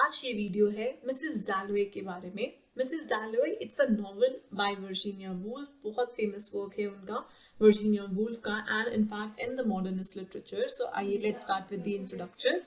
आज ये वीडियो है मिसेस डैलोवे के बारे में। Mrs Dalloway it's a novel by Virginia Woolf. बहुत फेमस वर्क है उनका, वर्जीनिया वुल्फ का, and in fact in the modernist literature. So आइए let's start with the introduction.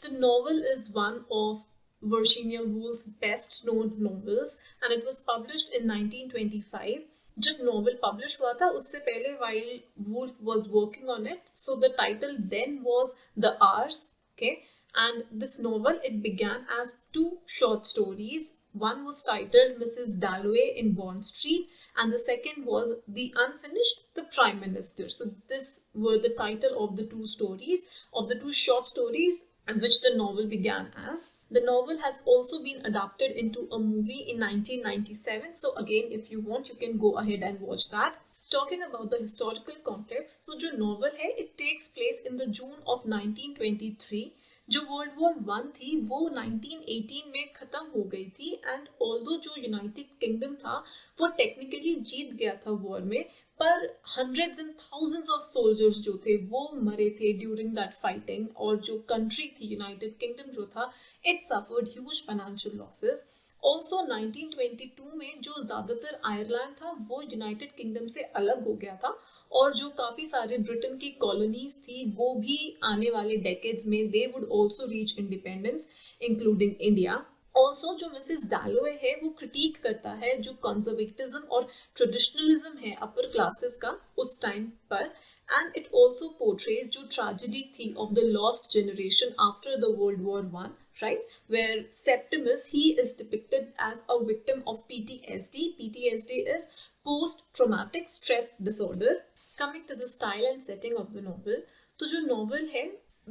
The novel is one of Virginia Woolf's best known novels and it was published in 1925. जब novel publish हुआ था उससे पहले while Woolf was working on it, so the title then was The Hours, okay? And this novel, it began as 2 short stories. One was titled Mrs. Dalloway in Bond Street and the second was The Unfinished, the Prime Minister. So this were the title of the 2 stories, of the 2 short stories, and which the novel began as. The novel has also been adapted into a movie in 1997. So again, if you want, you can go ahead and watch that. Talking about the historical context, so जो novel है, it takes place in the June of 1923. जो world war 1 थी वो 1918 में खत्म हो गई थी एंड ऑल्दो जो यूनाइटेड किंगडम था वो टेक्निकली जीत गया था वॉर में, पर hundreds and thousands of soldiers जो थे वो मरे थे ड्यूरिंग दैट फाइटिंग। और जो कंट्री थी यूनाइटेड किंगडम जो था, it suffered huge financial losses. Also 1922 में जो ज्यादातर आयरलैंड था वो यूनाइटेड किंगडम से अलग हो गया था और जो काफी सारे ब्रिटेन की कॉलोनीज थी वो भी आने वाले डेकेड्स में they would also reach independence including India. Also जो मिसेस डैलोवे है वो क्रिटिक करता है जो कंजर्वेटिज्म और ट्रेडिशनलिज्म है अपर क्लासेस का उस टाइम पर, and it also portrays जो tragedy थी of the lost generation after the World War I, right? Where Septimus, he is depicted as a victim of PTSD. PTSD is post-traumatic stress disorder. Coming to the style and setting of the novel, तो जो novel है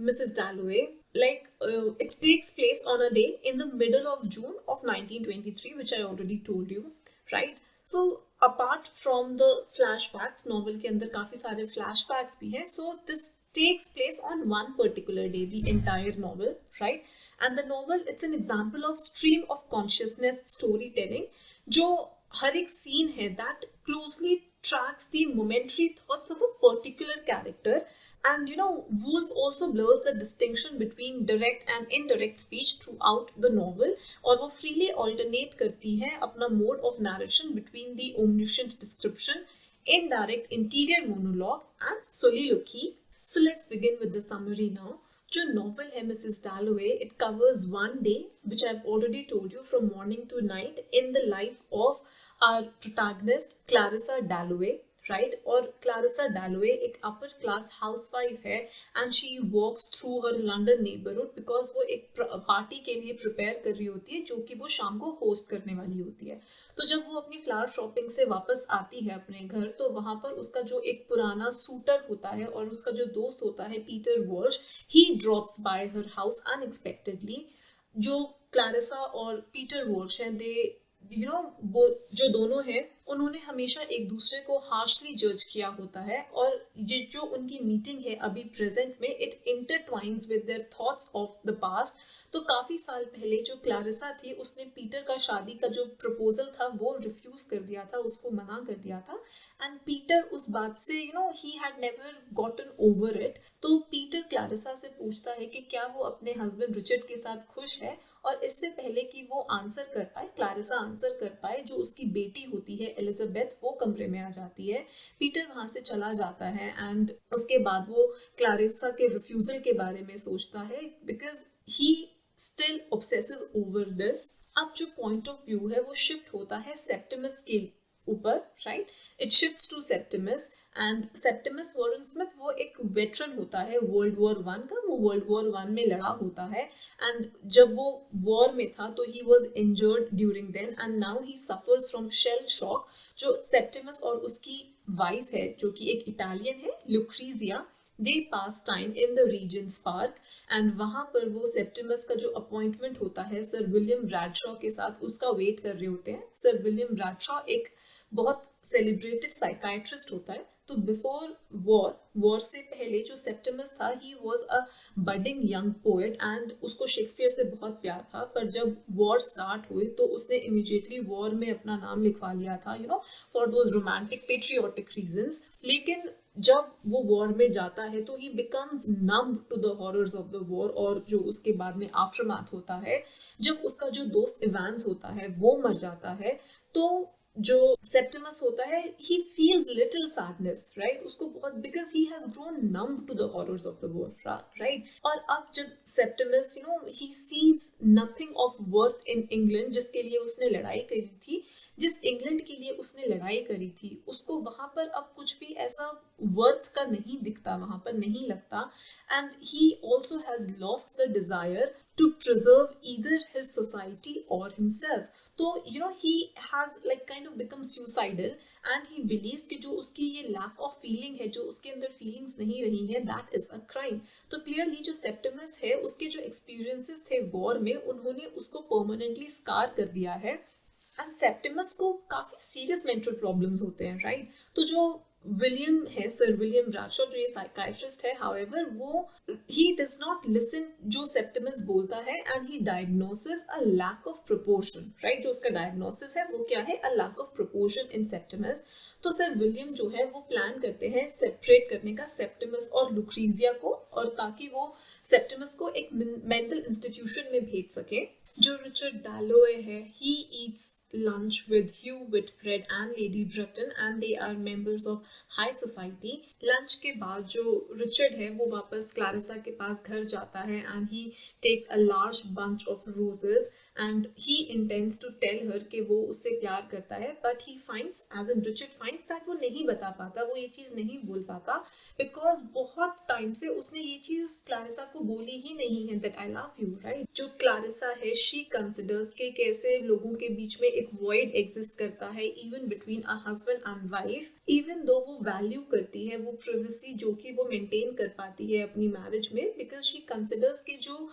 Mrs. Dalloway, it takes place on a day in the middle of June of 1923, which I already told you, right? So apart from the flashbacks, novel के अंदर काफी सारे flashbacks भी हैं, so this takes place on one particular day, the entire novel, right? And the novel, it's an example of stream of consciousness storytelling, जो हर एक scene है that closely tracks the momentary thoughts of a particular character. And you know, Woolf also blurs the distinction between direct and indirect speech throughout the novel, और वो freely alternate करती है अपना mode of narration between the omniscient description, indirect interior monologue and soliloquy. So let's begin with the summary now. जो novel है Mrs. Dalloway, it covers one day, which I've already told you, from morning to night in the life of our protagonist Clarissa Dalloway. Right, और Clarissa Dalloway एक upper class housewife है and she walks through her London neighbourhood because वो एक party के लिए prepare कर रही होती है जो कि वो शाम को होस्ट करने वाली होती है। तो जब वो अपनी फ्लावर शॉपिंग से वापस आती है अपने घर, तो वहां पर उसका जो एक पुराना सूटर होता है और उसका जो दोस्त होता है पीटर वॉल्श, ही ड्रॉप्स बाय हर हाउस अनएक्सपेक्टेडली। जो क्लारिसा और पीटर वॉल्श हैं, दे वो जो दोनों हैं उन्होंने हमेशा एक दूसरे को हार्शली जज किया होता है, और ये जो उनकी मीटिंग है अभी प्रेजेंट में, it intertwines with their thoughts of the past. तो काफी साल पहले जो क्लारिसा थी उसने पीटर का शादी का जो प्रपोजल था वो रिफ्यूज कर दिया था, उसको मना कर दिया था, एंड पीटर उस बात से he had never gotten over it. तो पीटर क्लारिसा से पूछता है कि क्या वो अपने हस्बैंड रिचर्ड के साथ खुश है, और इससे पहले कि वो आंसर कर पाए, क्लारिसा आंसर कर पाए, जो उसकी बेटी होती है एलिजाबेथ वो कमरे में आ जाती है। पीटर वहां से चला जाता है एंड उसके बाद वो क्लारिसा के रिफ्यूजल के बारे में सोचता है because he still obsesses over this. अब जो पॉइंट ऑफ व्यू है वो शिफ्ट होता है सेप्टिमस के ऊपर, right? It shifts to Septimus and Septimus Warren Smith वो एक वेटरन होता है वर्ल्ड वॉर 1 का, वो वर्ल्ड वॉर 1 में लड़ा होता है एंड जब वो वॉर में था तो he was injured during then and now he suffers from shell shock. जो सेप्टिमस और उसकी वाइफ है जो कि एक इटालियन है, Lucrezia, they pass time in the Regent's Park and वहां पर वो सेप्टिमस का जो अपॉइंटमेंट होता है सर विलियम ब्रैडशॉ के साथ, उसका वेट कर रहे होते हैं। सर विलियम ब्रैडशॉ एक बहुत सेलिब्रेटेड साइकाइट्रिस्ट होता है। तो बिफोर वॉर से पहले जो सेप्टिमस था, he was a budding young poet and उसको शेक्सपियर से बहुत प्यार था, पर जब वॉर स्टार्ट हुई तो उसने इमीडिएटली वॉर में अपना नाम लिखवा लिया था, for those romantic patriotic reasons. लेकिन जब वो वॉर में जाता है तो he becomes numb to the horrors of the war, और जो उसके बाद में आफ्टरमैथ होता है, जब उसका जो दोस्त इवांस होता है वो मर जाता है, तो जो सेप्टिमस होता है he feels little sadness, right, उसको बहुत, because he has grown numb to the horrors of the war, right. और अब जब Septimus he sees nothing of worth in England, जिसके लिए उसने लड़ाई करी थी, जिस इंग्लैंड के लिए उसने लड़ाई करी थी, उसको वहां पर अब कुछ भी ऐसा वर्थ का नहीं दिखता, वहां पर नहीं लगता, and he also has lost the desire to preserve either his society or himself. तो he has like kind of become suicidal, and he believes कि जो उसकी ये lack of feeling है, जो उसके अंदर feelings नहीं रही है, that is a crime. तो clearly जो सेप्टिमस है, उसके जो experiences थे war में, उन्होंने उसको permanently scar कर दिया है, एंड सेप्टिमस को काफी सीरियस मेंटल प्रॉब्लम्स होते हैं, राइट। तो जो विलियम है, सर विलियम ब्रैडशॉ, जो ये साइकाइट्रिस्ट है, हाउएवर वो ही डज नॉट लिसन जो सेप्टिमस बोलता है, and he diagnosis a lack of proportion, right. जो उसका डायग्नोसिस है वो क्या है, a lack of proportion in Septimus. तो सर विलियम जो है वो प्लान करते हैं सेपरेट करने का सेप्टिमस और लुक्रीजिया को, और ताकि वो सेप्टिमस को एक मेंटल इंस्टीट्यूशन में भेज सके। जो रिचर्ड डैलोए है, he eats lunch with Hugh Whitbread and Lady Bretton, and they are members of high society. Lunch के बाद जो रिचर्ड है वो वापस क्लैरिसा के पास घर जाता है, and he takes a large bunch of roses and he intends to tell her कि वो उससे प्यार करता है, but he finds, as in Richard finds, that वो नहीं बता पाता, वो ये चीज नहीं बोल पाता, because बहुत टाइम से उसने ये चीज क्लैरिसा को बोली ही नहीं है, that I love you, right। जो क्लैरिसा है, she considers कि कैसे लोगों के बीच में एक void exist करता है, even between a husband and wife, even though वो value करती है वो privacy जो कि वो maintain कर पाती है अपनी marriage में, because she considers कि जो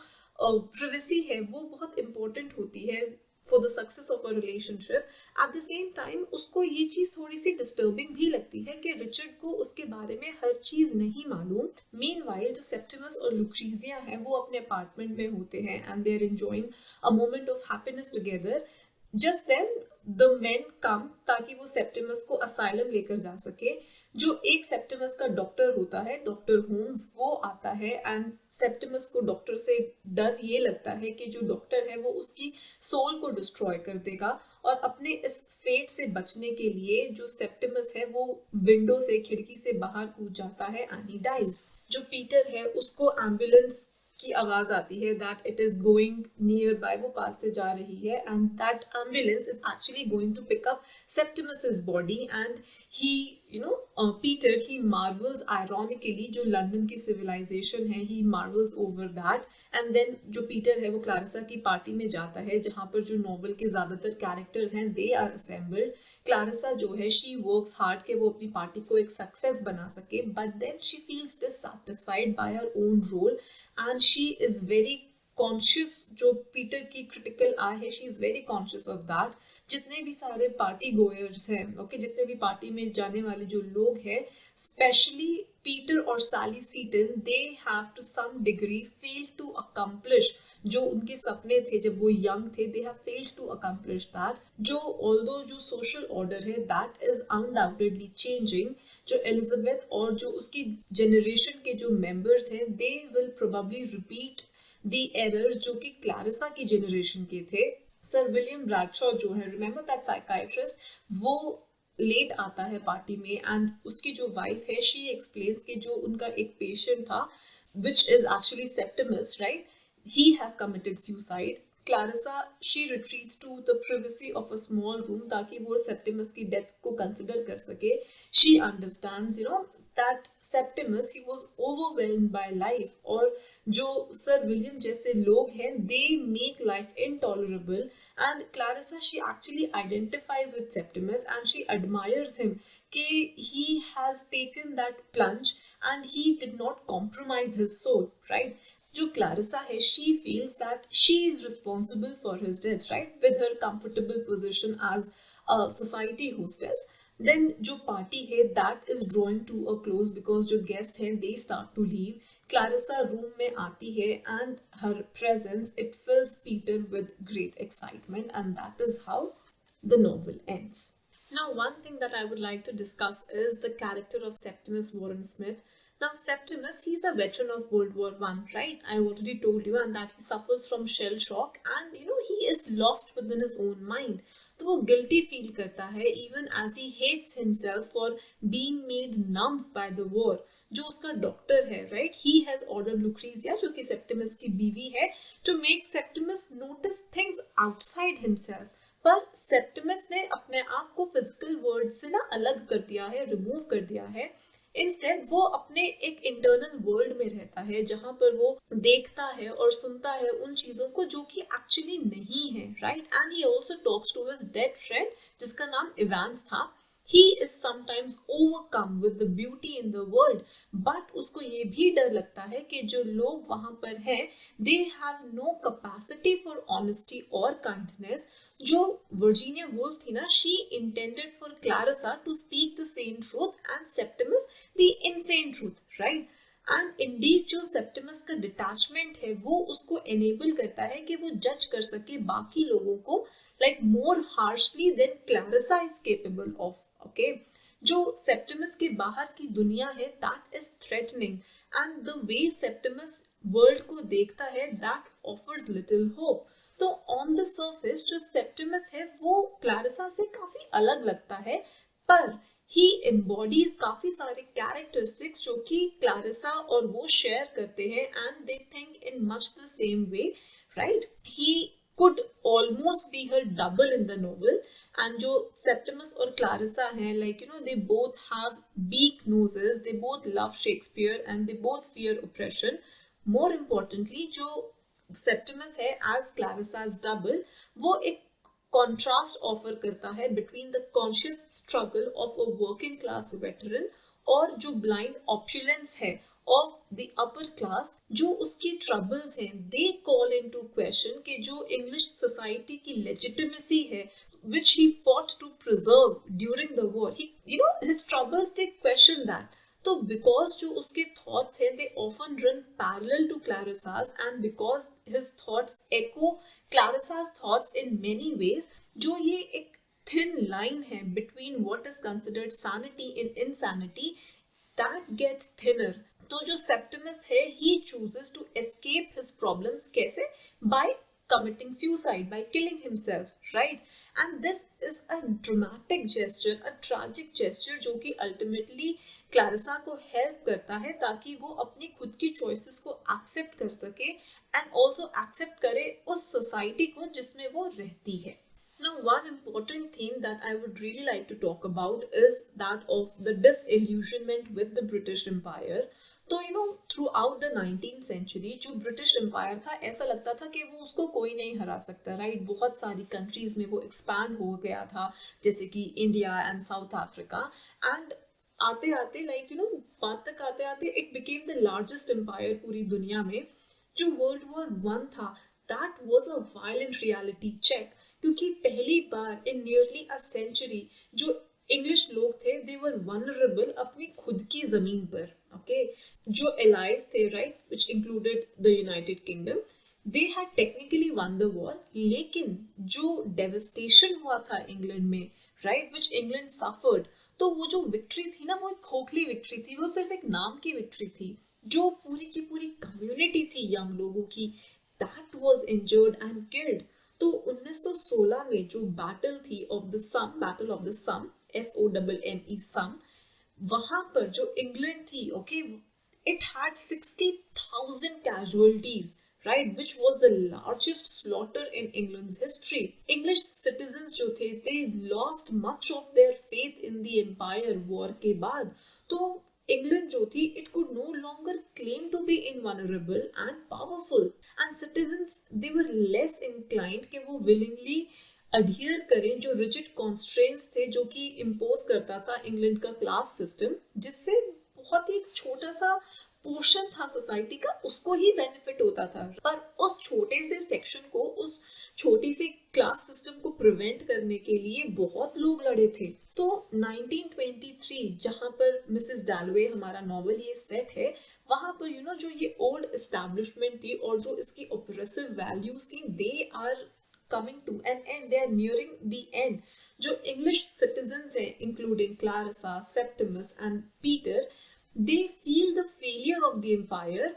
privacy है वो बहुत important होती है for the success of a relationship. At the same time उसको ये चीज थोड़ी सी disturbing भी लगती है कि रिचर्ड को उसके बारे में हर चीज नहीं मालूम। Meanwhile जो सेप्टिमस और लुक्रीजिया है वो अपने अपार्टमेंट में होते हैं, and they are enjoying a moment of happiness together. Just then the men come ताकि वो सेप्टिमस को असाइलम लेकर जा सके। जो एक सेप्टिमस का डॉक्टर होता है, डॉक्टर होम्स, वो आता है, एंड सेप्टिमस को डॉक्टर से डर ये लगता है कि जो डॉक्टर है वो उसकी सोल को डिस्ट्रॉय कर देगा, और अपने इस फेट से बचने के लिए जो सेप्टिमस है वो विंडो से, खिड़की से बाहर कूद जाता है, एंड ही डाइज। जो पीटर है उसको एम्बुलेंस की आवाज आती है that it is going nearby, वो पास से जा रही है, and that ambulance is actually going to pick up Septimus's body, and he Peter, he marvels ironically, जो लंदन की civilization है, he marvels over that, and then जो पीटर है वो क्लैरिसा की पार्टी में जाता है जहाँ पर जो नॉवल के ज्यादातर कैरेक्टर्स हैं they are assembled. क्लैरिसा जो है she works hard कि वो अपनी पार्टी को एक सक्सेस बना सके, but then she feels dissatisfied by her own role, and she is very conscious, जो पीटर की क्रिटिकल आई है, she is very conscious of that. जितने भी सारे पार्टी गोयर्स हैं, ओके, जितने भी पार्टी में जाने वाले जो लोग हैं, स्पेशली पीटर और Sally Seton, they have to some degree fail to accomplish जो उनके सपने थे जब वो यंग थे, they have failed to accomplish that. जो ऑल्दो जो सोशल ऑर्डर है दैट इज अनडाउटेडली चेंजिंग, जो एलिजाबेथ और जो उसकी जनरेशन के जो मेंबर्स हैं, they will probably repeat the errors जो कि क्लैरिसा की जनरेशन के थे। सर विलियम ब्रैडशॉ जो है, रिमेंबर दैट साइकाइट्रिस्ट, वो लेट आता है पार्टी में, एंड उसकी जो वाइफ है शी एक्सप्लेन्स कि जो उनका एक पेशेंट था which is actually Septimus, right, he has committed suicide. Clarissa she retreats to the privacy of a small room ताकि वो सेप्टिमस की डेथ को कंसिडर कर सके। She understands that Septimus, he was overwhelmed by life, और जो sir William जैसे लोग हैं they make life intolerable, and Clarissa, she actually identifies with Septimus and she admires him कि he has taken that plunge and he did not compromise his soul, right। जो Clarissa है she feels that she is responsible for his death, right, with her comfortable position as a society hostess। Then जो party है that is drawing to a close because जो guest हैं they start to leave। Clarissa room में आती है and her presence it fills Peter with great excitement, and that is how the novel ends। Now, one thing that I would like to discuss is the character of Septimus Warren Smith. Now, Septimus, he's a veteran of World War One, right? I already told you, and that he suffers from shell shock, and he is lost within his own mind. तो वो guilty feel करता है even as he hates himself for being made numb by the war. जो उसका doctor है, right, he has ordered Lucrezia, जो कि Septimus की बीवी है, to make Septimus notice things outside himself. पर सेप्टिमस ने अपने आप को फिजिकल वर्ल्ड से ना अलग कर दिया है, रिमूव कर दिया है. इंस्टेड वो अपने एक इंटरनल वर्ल्ड में रहता है जहां पर वो देखता है और सुनता है उन चीजों को जो कि एक्चुअली नहीं है, right. And he also talks to his dead friend जिसका नाम इवांस था. He is sometimes overcome with the beauty in the world, but उसको ये भी डर लगता है कि जो लोग वहां पर हैं, they have no capacity for honesty or kindness. जो वर्जीनिया वुल्फ थी ना, she intended for Clarissa to speak the sane truth and Septimus the insane truth, right? And Indeed जो सेप्टिमस का डिटैचमेंट है वो उसको एनेबल करता है कि वो जज कर सके बाकी लोगों को like more harshly than Clarissa is capable of. Okay, जो सेप्टिमस के बाहर की दुनिया है that is threatening, and the way Septimus world को देखता है दैट ऑफर्स लिटिल होप. तो ऑन द सरफेस जो सेप्टिमस है वो क्लैरिसा से काफी अलग लगता है, पर ही एम्बॉडीज काफी सारे कैरेक्टरिस्टिक्स जो कि क्लैरिसा और वो शेयर करते हैं, and they think in much the same way, right. He could almost be her double in the novel. And जो Septimus और Clarissa हैं, like they both have beak noses, they both love Shakespeare and they both fear oppression. More importantly, जो Septimus है as Clarissa's double, वो एक contrast offer करता है between the conscious struggle of a working class veteran और जो blind opulence है of the upper class. जो उसकी troubles हैं, they call into question कि जो English society की legitimacy है which he fought to preserve during the war, his troubles, they question that. तो because जो उसके thoughts हैं, they often run parallel to Clarissa's, and because his thoughts echo Clarissa's thoughts in many ways, जो ये एक thin line है between what is considered sanity and insanity, that gets thinner. तो जो सेप्टिमस है, he chooses to escape his problems कैसे? By committing suicide, by killing himself, right? And this is a dramatic gesture, a tragic gesture, जो कि ultimately Clarissa को help करता है ताकि वो अपनी खुद की चॉइसेस को एक्सेप्ट कर सके एंड ऑल्सो एक्सेप्ट करे उस सोसाइटी को जिसमें वो रहती है. Now, one important theme that I would really like to talk about is that of the disillusionment with the British Empire. तो throughout the 19th century जो ब्रिटिश एम्पायर था, ऐसा लगता था कि वो उसको कोई नहीं हरा सकता, राइट. बहुत सारी कंट्रीज में वो एक्सपैंड हो गया था, जैसे कि India and South Africa. And आते आते बात तक आते आते it became the largest empire पूरी दुनिया में. जो वर्ल्ड वॉर 1 था, that was a violent reality check, क्योंकि पहली बार इन नियरली अ सेंचुरी जो इंग्लिश लोग थे, दे वर वनरेबल अपनी खुद की जमीन पर. ओके, जो एलाइज थे, right, which included the United kingdom, they had technically one the war, लेकिन जो डेविस्टेशन हुआ था इंग्लैंड में, राइट, विच इंग्लैंड सफर्ड, तो वो जो विक्ट्री थी ना, वो एक खोखली विक्ट्री थी, वो सिर्फ एक नाम की विक्ट्री थी. जो पूरी की पूरी कम्युनिटी थी यंग लोगों की, that was injured and killed. तो 1916 में जो बैटल थी of the Somme, battle of the Somme, SOMME, Somme, वहां पर जो इंग्लैंड थी, okay, it had 60,000 casualties, right, which was the largest slaughter in England's history. English citizens जो थे, they lost much of their faith in the empire war के बाद. तो England जो थी, it could no longer claim to be invulnerable and powerful, and citizens, they were less inclined कि वो willingly adhere करें जो rigid constraints थे जो कि impose करता था इंग्लैंड का क्लास सिस्टम, जिससे बहुत ही एक छोटा सा पोर्शन था सोसाइटी का, उसको ही बेनिफिट होता था. पर उस छोटे से सेक्शन को, उस छोटी सी क्लास सिस्टम को प्रिवेंट करने के लिए बहुत लोग लड़े थे. तो 1923 जहां पर मिसेस डैलवे हमारा नॉवल ये सेट है, वहां पर जो ये ओल्ड एस्टैब्लिशमेंट थी और जो इसकी ऑपरेसिव वैल्यूज थी, they are coming to an end, they are nearing the end. जो English citizens हैं, including Clarissa, Septimus and Peter, they feel the failure of the empire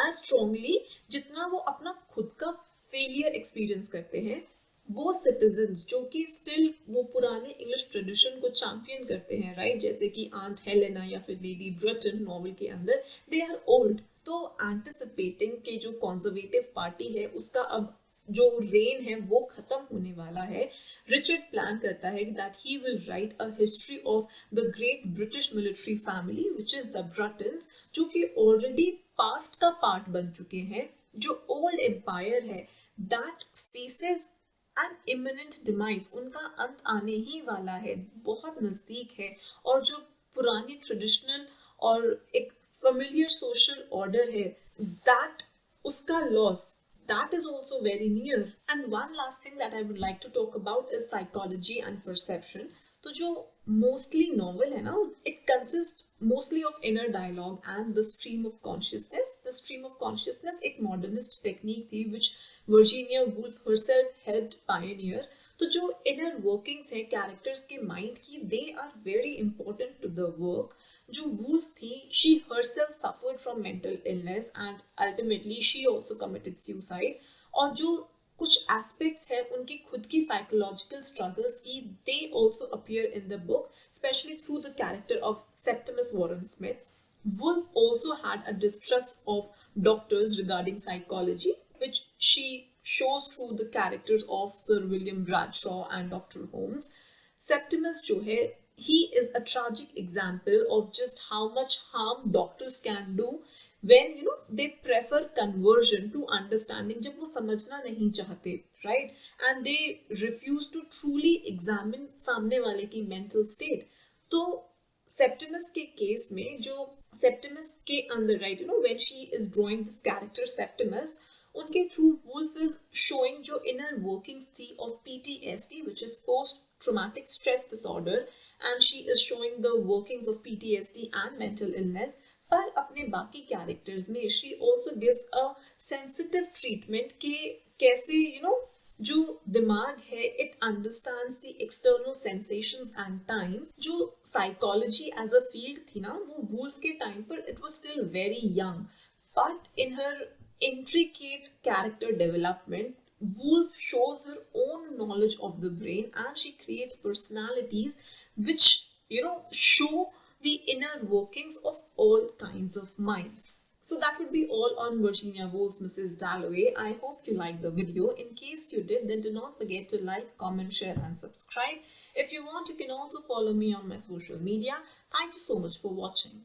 as strongly जितना वो अपना खुद का failure experience करते हैं. वो सिटीजन्स जो कि स्टिल वो पुराने इंग्लिश ट्रेडिशन को चैंपियन करते हैं, राइट, जैसे कि आंट हेलेना या फिर लेडी ब्रिटन नॉवल के अंदर, दे आर ओल्ड. तो एंटिसिपेटिंग के जो कंजर्वेटिव पार्टी है उसका अब जो रेन है वो खत्म होने वाला है, रिचर्ड प्लान करता है that he will write a history of the great British military family which is the Brutons, जो कि ऑलरेडी पास्ट का पार्ट बन चुके हैं. जो ओल्ड एम्पायर है that faces an imminent demise, उनका अंत आने ही वाला है, बहुत नजदीक है. और जो पुरानी ट्रेडिशनल और एक familiar social order है, that उसका loss, that is also very near. And one last thing that I would like to talk about is psychology and perception. तो जो mostly novel है ना, it consists mostly of inner dialogue and the stream of consciousness. The stream of consciousness एक modernist technique थी which Virginia Woolf herself helped pioneer. तो जो inner workings है characters के mind की, they are very important to the work. जो wolf थी, she herself suffered from mental illness and ultimately she also committed suicide. और जो कुछ aspects है उनकी खुद की psychological struggles की, they also appear in the book, especially through the character of Septimus Warren Smith. Woolf also had a distrust of doctors regarding psychology, which she shows through the characters of Sir William Bradshaw and Dr. Holmes. Septimus जो है, he is a tragic example of just how much harm doctors can do when they prefer conversion to understanding, जब वो समझना नहीं चाहते, right, and they refuse to truly examine सामने वाले की mental state. तो Septimus के केस में जो Septimus के अंदर, right, when she is drawing this character Septimus, उनके through Woolf is showing जो inner workings थी of PTSD, which is post traumatic stress disorder, and she is showing the workings of PTSD and mental illness. पर अपने बाकी characters में she also gives a sensitive treatment कि कैसे जो दिमाग है it understands the external sensations and time. जो psychology as a field थी ना, वो Woolf के time पर it was still very young, but in her intricate character development, Woolf shows her own knowledge of the brain and she creates personalities which show the inner workings of all kinds of minds. So that would be all on Virginia Woolf's Mrs. Dalloway. I hope you liked the video. In case you did, then do not forget to like, comment, share and subscribe. If you want, you can also follow me on my social media. Thank you so much for watching.